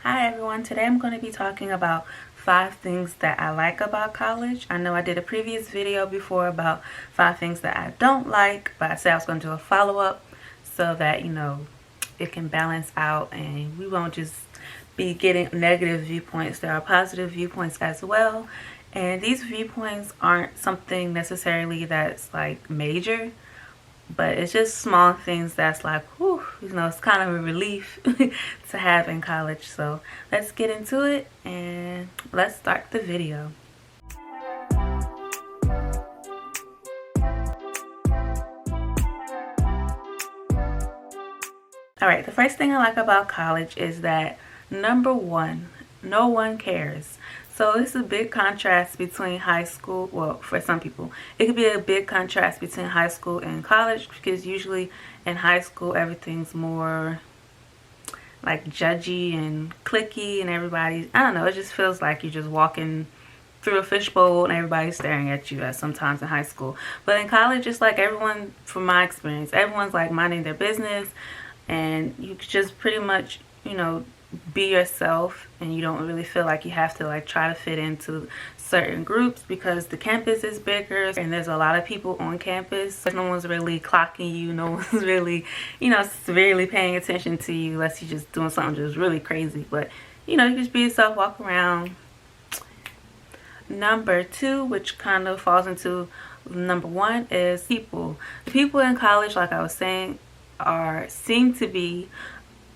Hi everyone, today I'm going to be talking about 5 things that I like about college. I know I did a previous video before about 5 things that I don't like, but I said I was going to do a follow-up so that, it can balance out and we won't just be getting negative viewpoints. There are positive viewpoints as well. And these viewpoints aren't something necessarily that's like major, but it's just small things that's like, whew, it's kind of a relief to have in college. So let's get into it and let's start the video. All right, the first thing I like about college is that number one, no one cares. So it's a big contrast between high school. Well, for some people, it could be a big contrast between high school and college, because usually in high school everything's more like judgy and cliquey and everybody, I don't know, it just feels like you're just walking through a fishbowl and everybody's staring at you, as sometimes in high school. But in college, it's like everyone, from my experience, everyone's like minding their business and you just pretty much, be yourself, and you don't really feel like you have to like try to fit into certain groups because the campus is bigger and there's a lot of people on campus. No one's really clocking you, no one's really, severely paying attention to you unless you're just doing something just really crazy. But you just be yourself, walk around. Number two, which kind of falls into number one, is people. The people in college, like I was saying, seem to be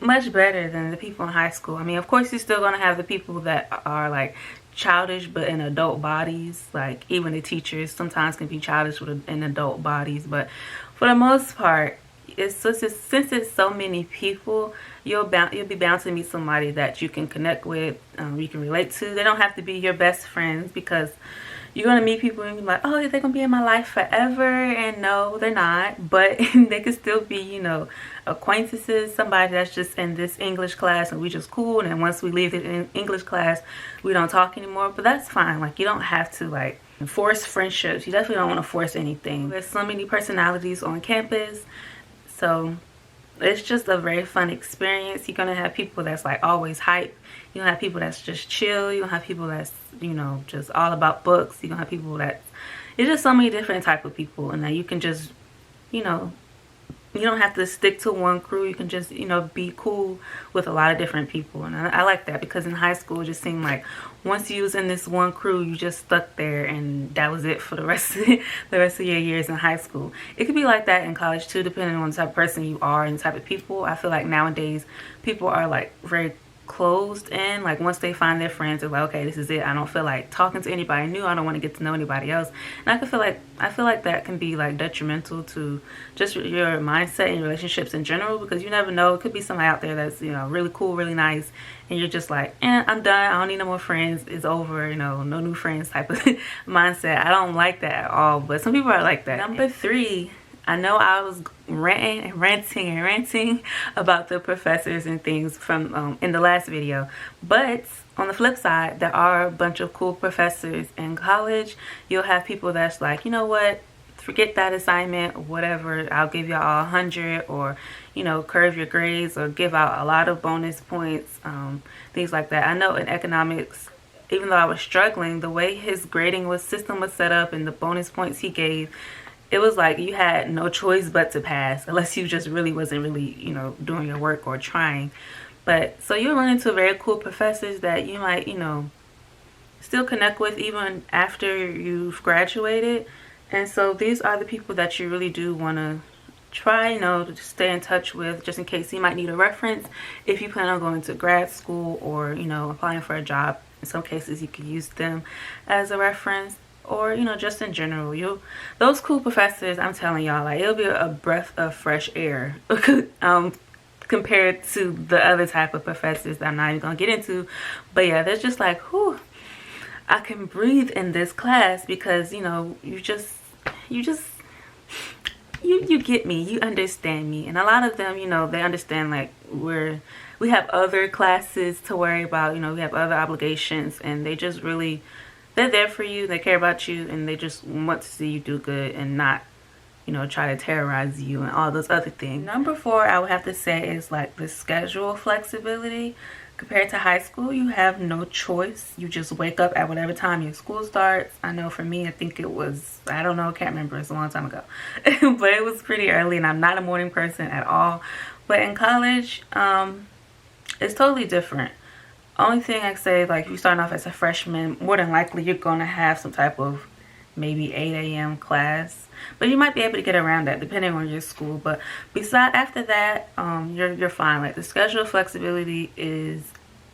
much better than the people in high school. I mean, of course, you're still going to have the people that are like childish but in adult bodies. Like even the teachers sometimes can be childish in adult bodies, but for the most part, since it's so many people, you'll be bound to meet somebody that you can connect with, you can relate to. They don't have to be your best friends, because you're going to meet people and you're like, oh, they're going to be in my life forever. And no, they're not. But they could still be, acquaintances, somebody that's just in this English class and we just cool. And then once we leave the English class, we don't talk anymore. But that's fine. Like, you don't have to, like, force friendships. You definitely don't want to force anything. There's so many personalities on campus. So it's just a very fun experience. You're going to have people that's like always hype. You're going to have people that's just chill. You're going to have people that's, just all about books. You're going to have people that, it's just so many different type of people. And that you can just, you don't have to stick to one crew. You can just, be cool with a lot of different people. And I like that, because in high school it just seemed like once you was in this one crew, you just stuck there and that was it for the rest of your years in high school. It could be like that in college too, depending on the type of person you are and the type of people. I feel like nowadays people are like very closed in. Like once they find their friends, they're like, okay, this is it. I don't feel like talking to anybody new. I don't want to get to know anybody else. And I feel like that can be like detrimental to just your mindset and relationships in general, because you never know, it could be somebody out there that's really cool, really nice, and you're just like, I'm done, I don't need no more friends, it's over, no new friends type of mindset. I don't like that at all, but some people are like that. Number three, I know I was ranting about the professors and things from in the last video, but on the flip side, there are a bunch of cool professors in college. You'll have people that's like, you know what, forget that assignment or whatever, I'll give y'all 100, or curve your grades, or give out a lot of bonus points, things like that. I know in economics, even though I was struggling, the way his grading system was set up and the bonus points he gave, it was like you had no choice but to pass, unless you just wasn't really, doing your work or trying. But so you'll run into very cool professors that you might, still connect with even after you've graduated. And so these are the people that you really do want to try, to stay in touch with, just in case you might need a reference if you plan on going to grad school or, applying for a job. In some cases, you could use them as a reference. Or just in general, those cool professors, I'm telling y'all, like, it'll be a breath of fresh air compared to the other type of professors that I'm not even gonna get into. But yeah, there's just like, whew, I can breathe in this class, because you get me, you understand me. And a lot of them, they understand like we have other classes to worry about, we have other obligations, and they just really, they're there for you, they care about you, and they just want to see you do good and not, try to terrorize you and all those other things. Number four, I would have to say, is like the schedule flexibility. Compared to high school, you have no choice. You just wake up at whatever time your school starts. I know for me, I think it was, I don't know, I can't remember, it's a long time ago. But it was pretty early, and I'm not a morning person at all. But in college, it's totally different. Only thing I say, like, if you're starting off as a freshman, more than likely you're going to have some type of maybe 8 a.m. class. But you might be able to get around that depending on your school. But after that, you're fine. Like, the schedule flexibility is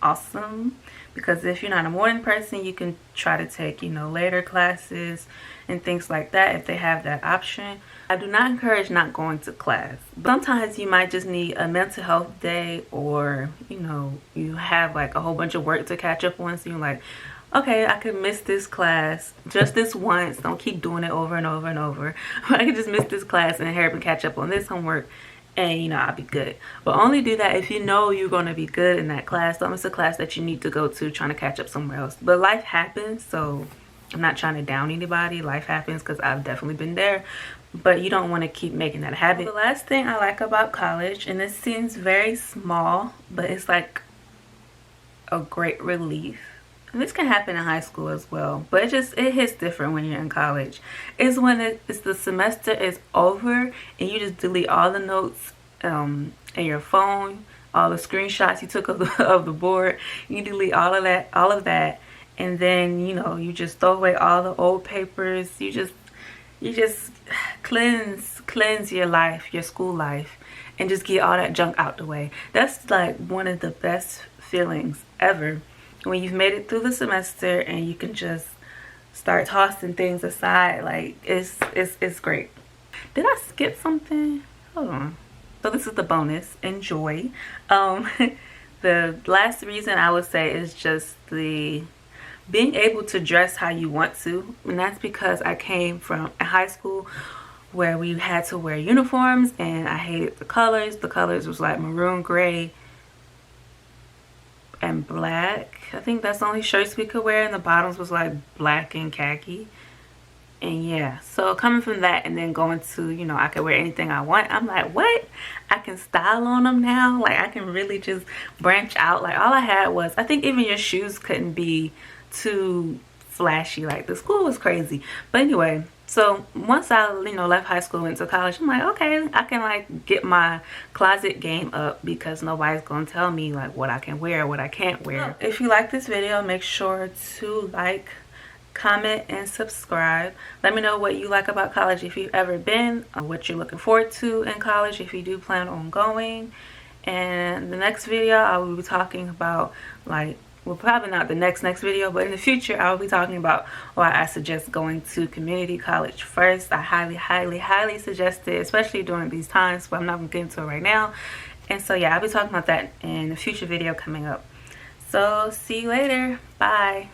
awesome, because if you're not a morning person, you can try to take, you know, later classes and things like that if they have that option. I do not encourage not going to class, but sometimes you might just need a mental health day, or, you know, you have like a whole bunch of work to catch up on, so you're like, okay, I could miss this class just this once, don't keep doing it over and over and over. I could just miss this class and hurry up and catch up on this homework, and, you know, I'll be good. But only do that if you know you're going to be good in that class. Don't miss a class that you need to go to trying to catch up somewhere else. But life happens, so I'm not trying to down anybody. Life happens, because I've definitely been there. But you don't want to keep making that a habit. The last thing I like about college, and this seems very small, but it's like a great relief. And this can happen in high school as well, but it hits different when you're in college. Is when the semester is over and you just delete all the notes in your phone, all the screenshots you took of the board. You delete all of that, and then, you know, you just throw away all the old papers. You just cleanse your life, your school life, and just get all that junk out the way. That's like one of the best feelings ever, when you've made it through the semester and you can just start tossing things aside. Like, it's great. Did I skip something? Hold on. So this is the bonus. Enjoy. The last reason I would say is just the being able to dress how you want to, and that's because I came from a high school where we had to wear uniforms, and I hated the colors. The colors was like maroon, gray, and black. I think that's the only shirts we could wear, and the bottoms was like black and khaki. And yeah, so coming from that and then going to, you know, I could wear anything I want, I'm like, what? I can style on them now. Like, I can really just branch out. Like, all I had was, I think even your shoes couldn't be too flashy. Like, the school was crazy. But anyway, so once I, you know, left high school, went to college, I'm like, okay, I can like get my closet game up, because nobody's gonna tell me like what I can wear, what I can't wear. If you like this video, make sure to like, comment, and subscribe. Let me know what you like about college, if you've ever been, what you're looking forward to in college, if you do plan on going. And the next video, I will be talking about, like, well, probably not the next video, but in the future I will be talking about why I suggest going to community college first. I highly suggest it, especially during these times, but I'm not gonna get into it right now. And so yeah, I'll be talking about that in a future video coming up. So see you later. Bye.